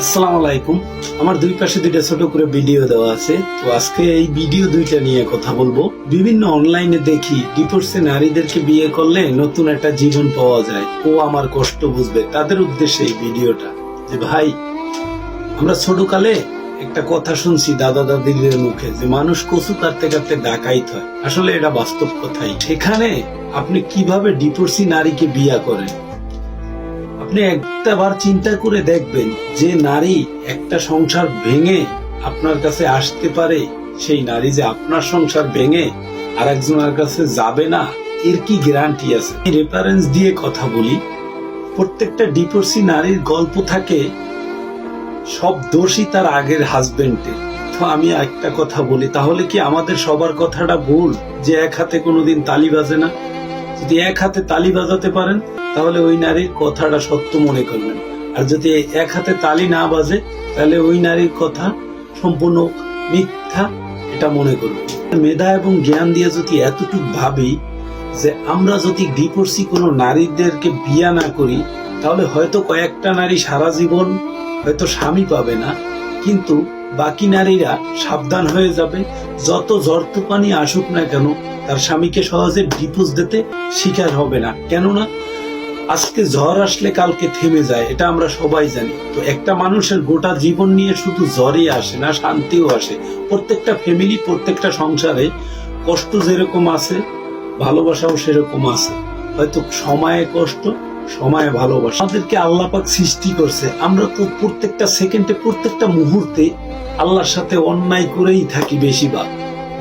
আসসালামু আলাইকুম। আমার দুই পাশে দুইটা ছোট করে ভিডিও দেওয়া আছে। তো আজকে এই ভিডিও দুইটা নিয়ে কথা বলবো। বিভিন্ন অনলাইনে দেখি ডিভোর্সে নারীদেরকে বিয়ে করলে নতুন একটা জীবন পাওয়া যায়, ও আমার কষ্ট বুঝবে, তাদের উদ্দেশ্যে এই ভিডিওটা। যে ভাই, আমরা ছোটকালে একটা কথা শুনছি দাদা দাদিদের মুখে, যে মানুষ কচু কাটতে কাটতে ডাকাইত হয়। আসলে এটা বাস্তব কথাই। সেখানে আপনি কিভাবে ডিভোর্সি নারীকে বিয়ে করেন, আপনি একটা বার চিন্তা করে দেখবেন যে নারী একটা সংসার ভেঙে আপনার কাছে আসতে পারে, সেই নারী যে আপনার সংসার ভেঙে আর একজনের কাছে যাবে না, এর কি গ্যারান্টি আছে? রেফারেন্স দিয়ে কথা বলি, প্রত্যেকটা ডিভোর্সি নারীর গল্প থাকে সব দোষী তার আগের হাজবেন্ডের। তো আমি একটা কথা বলি, তাহলে কি আমাদের সবার কথাটা ভুল যে এক হাতে কোনোদিন তালি বাজে না? যদি এক হাতে তালি বাজাতে পারেন তাহলে ওই নারীর কথাটা সত্য মনে করবেন, আর যদি এক হাতে তালি না বাজে তাহলে ওই নারীর কথা সম্পূর্ণ মিথ্যা, এটা মনে করবেন। মেধা এবং জ্ঞান দিয়ে যদি এতটুকু ভাবি যে আমরা যদি ডিভোর্সি কোনো নারীদেরকে বিয়ে না করি, তাহলে হয়তো কয়েকটা নারী সারা জীবন হয়তো স্বামী পাবে না, কিন্তু বাকি নারীরা সাবধান হয়ে যাবে। যত ঝড় তুফানি আসুক না কেন, তার স্বামীকে সহজে ডিভোর্স দিতে শিকার হবে না। কেননা আজকে ঝড় আসলে কালকে থেমে যায়, এটা আমরা সবাই জানি। তো একটা মানুষের গোটা জীবন নিয়ে শুধু ঝড়ই আসে না, শান্তিও আসে। প্রত্যেকটা ফ্যামিলি, প্রত্যেকটা সংসারে কষ্ট যেরকম আছে, ভালোবাসাও সেরকম আছে। হয়তো সময়ে কষ্ট, সময়ে ভালোবাসা। আমাদেরকে আল্লাহ পাক সৃষ্টি করছে, আমরা তো প্রত্যেকটা সেকেন্ডে, প্রত্যেকটা মুহূর্তে আল্লাহর সাথে অন্যায় করেই থাকি।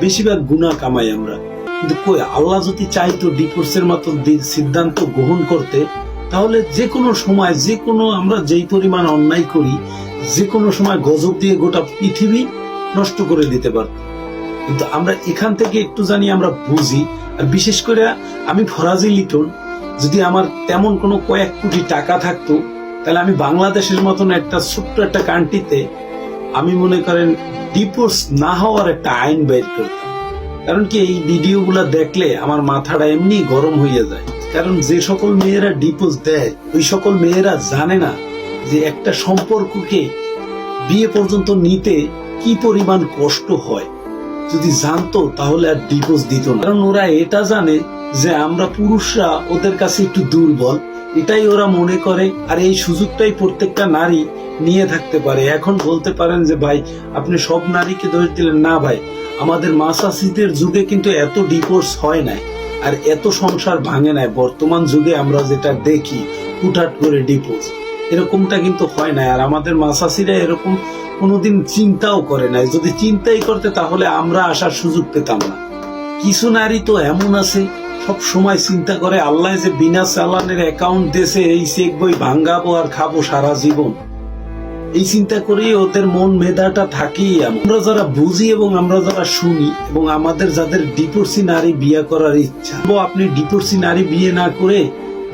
বেশিরভাগ গুনাহ কামাই আমরা। কিন্তু কই, আল্লাহ যদি চাইতো ডিভোর্সের মতো সিদ্ধান্ত গ্রহণ করতে, তাহলে যে কোনো সময়, যে কোনো, আমরা যেই পরিমাণ অন্যায় করি, যে কোনো সময় গজব দিয়ে গোটা পৃথিবী নষ্ট করে দিতে পারত। কিন্তু আমরা এখান থেকে একটু জানি, আমরা বুঝি। আর বিশেষ করে আমি ফরাজি লিটন, যদি আমার তেমন কোনো কয়েক কোটি টাকা থাকতো, তাহলে আমি বাংলাদেশের মতন একটা ছোট্ট একটা কান্ট্রিতে আমি মনে করেন ডিভোর্স না হওয়ার একটা আইন বের করতাম। কারণ কি, এই ভিডিওগুলো দেখলে আমার মাথাটা এমনি গরম হয়ে যায়। কারণ যে সকল মেয়েরা ডিভোর্স দেয়, ওই সকল মেয়েরা জানে না যে একটা সম্পর্ককে বিয়ে পর্যন্ত নিতে কি পরিমাণ কষ্ট হয়। যদি জানতো তাহলে আর ডিভোর্স দিত না। কারণ ওরা এটা জানে যে আমরা পুরুষরা ওদের কাছে একটু দুর্বল, এটাই ওরা মনে করে। আর এই সুযোগটাই প্রত্যেকটা নারী নিয়ে থাকতে পারে। এখন বলতে পারেন যে ভাই, আপনি সব নারীকে দোষ দিলেন না। ভাই, আমাদের মাসাসিদের যুগে কিন্তু এত ডিভোর্স হয় নাই, আর এত সংসার ভাঙে নাই। বর্তমান যুগে আমরা যেটা দেখি, হুটহাট করে ডিভোর্স, এরকমটা কিন্তু হয় না। আর আমাদের মাসাসিরা এরকম কোনোদিন চিন্তাও করে নাই। যদি চিন্তাই করতে, তাহলে আমরা আসার সুযোগ পেতাম না। কিছু নারী তো এমন আছে, সব সময় চিন্তা করে আল্লাহ যে বিনা চালানের অ্যাকাউন্ট দেশে, এই চেক বই ভাঙ্গাবো আর খাবো সারা জীবন। এই চিন্তা করেই ওদের মন মেধাটা থাকেই এমন। আমরা যারা বুঝি এবং আমরা যারা শুনি, এবং আমাদের যাদের ডিভোর্সি নারী বিয়ে করার ইচ্ছা, আপনি ডিভোর্সি নারী বিয়ে না করে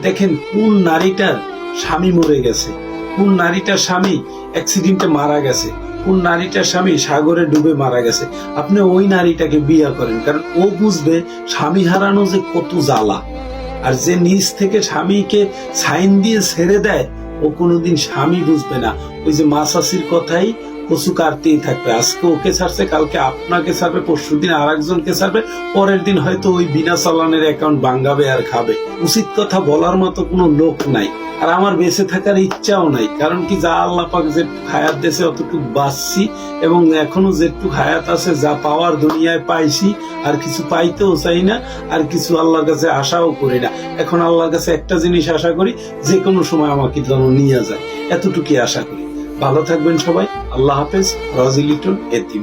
দেখেন কোন নারীটার স্বামী মরে গেছে, কোন নারীটার স্বামী অ্যাক্সিডেন্টে মারা গেছে, কোন নারীটার স্বামী সাগরে ডুবে মারা গেছে। আপনি ওই নারীটাকে বিয়ে করেন, কারণ ও বুঝবে স্বামী হারানো যে কত জ্বালা। আর যে নিজ থেকে স্বামীকে সাইন দিয়ে ছেড়ে দেয়, ও কোনোদিন স্বামী বুঝবে না। ওই যে মাসাসির কথাই, কচু কাটতেই থাকবে। আজকে ওকে ছাড়ছে, কালকে আপনাকে ছাড়বে, পরশুদিন আর একজনকে ছাড়বে, পরের দিন হয়তো ওই বিনা চালানের অ্যাকাউন্ট ভাঙ্গাবে আর খাবে। উচিত কথা বলার মতো কোনো লোক নাই, আর আমার বেঁচে থাকার ইচ্ছাও নাই। কারণ কি, যা আল্লাহ পাক যে হায়াত দেশে অতটুকু বাঁচছি, এবং এখনো যেটুকু হায়াত আছে, যা পাওয়ার দুনিয়ায় পাইছি, আর কিছু পাইতেও চাই না, আর কিছু আল্লাহর কাছে আশাও করি না। এখন আল্লাহর কাছে একটা জিনিস আশা করি, যে কোনো সময় আমাকে যেন নিয়ে যায়, এতটুকুই আশা করি। ভালো থাকবেন সবাই। আল্লাহ হাফেজ। ফরাজি লিটন, এতিম।